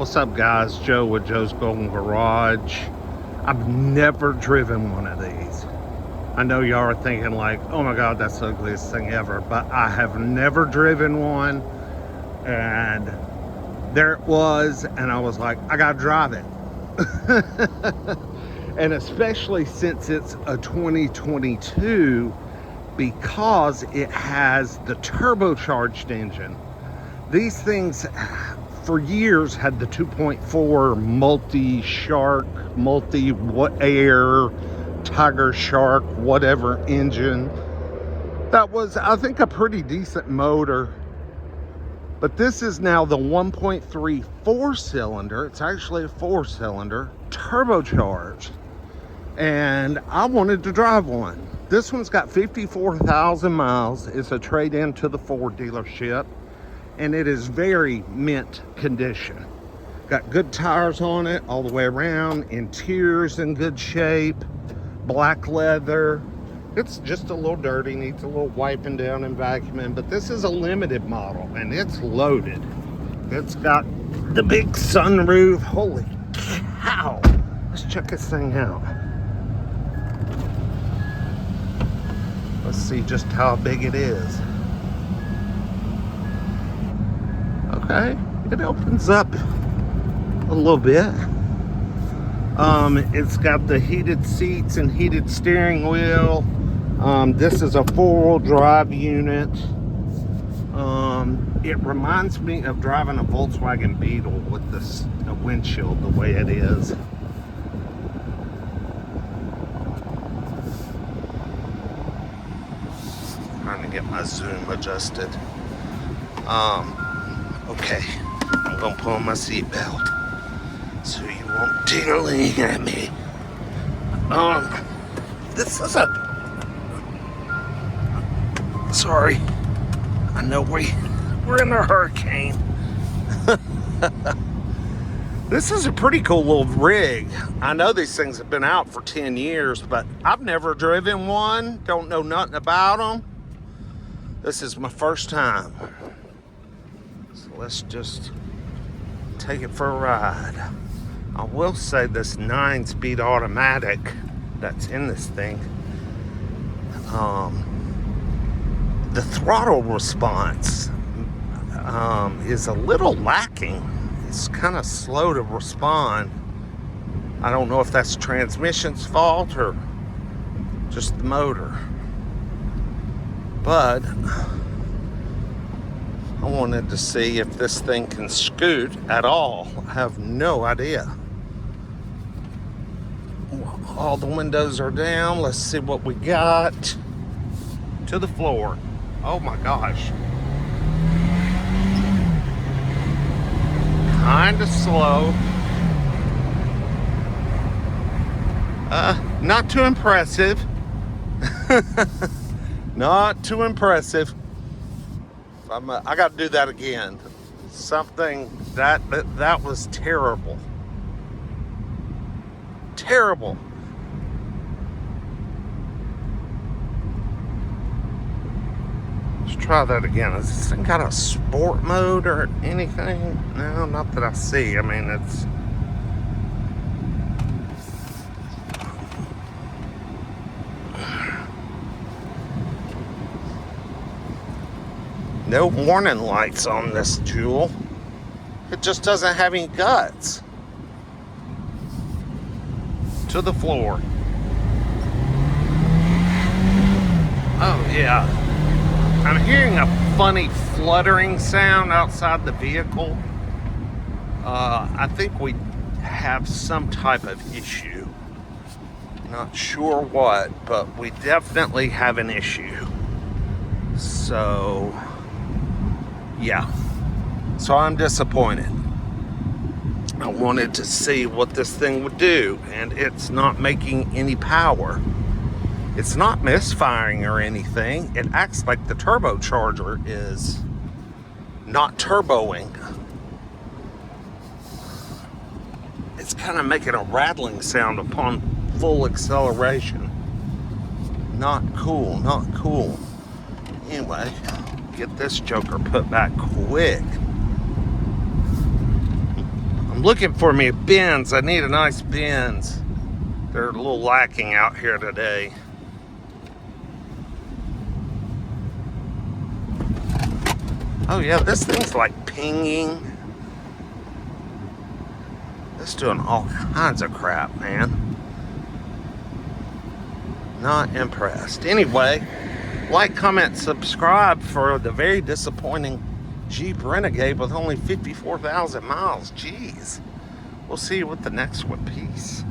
What's up, guys? Joe with Joe's Golden Garage. I've never driven one of these. I know y'all are thinking like, oh my God, that's the ugliest thing ever, but I have never driven one, and there it was, and I was like, I gotta drive it. And especially since it's a 2022, because it has the turbocharged engine. These things for years had the 2.4 multi-shark, multi-air, tiger shark, whatever engine. That was, I think, a pretty decent motor. But this is now the 1.3 4-cylinder. It's actually a 4-cylinder, turbocharged. And I wanted to drive one. This one's got 54,000 miles. It's a trade-in to the Ford dealership. And it is very mint condition. Got good tires on it all the way around. Interior's in good shape. Black leather. It's just a little dirty, needs a little wiping down and vacuuming, but this is a limited model and it's loaded. It's got the big sunroof. Holy cow. Let's check this thing out. Let's see just how big it is. Okay, it opens up a little bit. It's got the heated seats and heated steering wheel. This is a 4-wheel drive unit. It reminds me of driving a Volkswagen Beetle with this windshield the way it is. Trying to get my zoom adjusted. Okay, I'm gonna pull on my seatbelt so you won't ding-a-ling at me. This is a... Sorry, I know we're in a hurricane. This is a pretty cool little rig. I know these things have been out for 10 years, but I've never driven one. Don't know nothing about them. This is my first time. So let's just take it for a ride. I will say this 9-speed automatic that's in this thing, the throttle response is a little lacking. It's kind of slow to respond. I don't know if that's the transmission's fault or just the motor. But I wanted to see if this thing can scoot at all. I have no idea. All the windows are down. Let's see what we got. To the floor. Oh my gosh. Kinda slow. Not too impressive. Not too impressive. I got to do that again. Something that was terrible. Terrible. Let's try that again. Has this thing got a sport mode or anything? No, not that I see. I mean, it's... No warning lights on this Jewel. It just doesn't have any guts. To the floor. Oh yeah. I'm hearing a funny fluttering sound outside the vehicle. I think we have some type of issue. Not sure what, but we definitely have an issue. So... yeah, so I'm disappointed. I wanted to see what this thing would do, and it's not making any power. It's not misfiring or anything. It acts like the turbocharger is not turboing. It's kind of making a rattling sound upon full acceleration. Not cool, not cool. Anyway, get this joker put back quick. I'm I'm looking for me a Benz. I need a nice Benz. They're a little lacking out here today. Oh yeah, this thing's like pinging. It's doing all kinds of crap, man. Not impressed. Anyway, like, comment, subscribe for the very disappointing Jeep Renegade with only 54,000 miles. Jeez. We'll see you with the next one. Peace.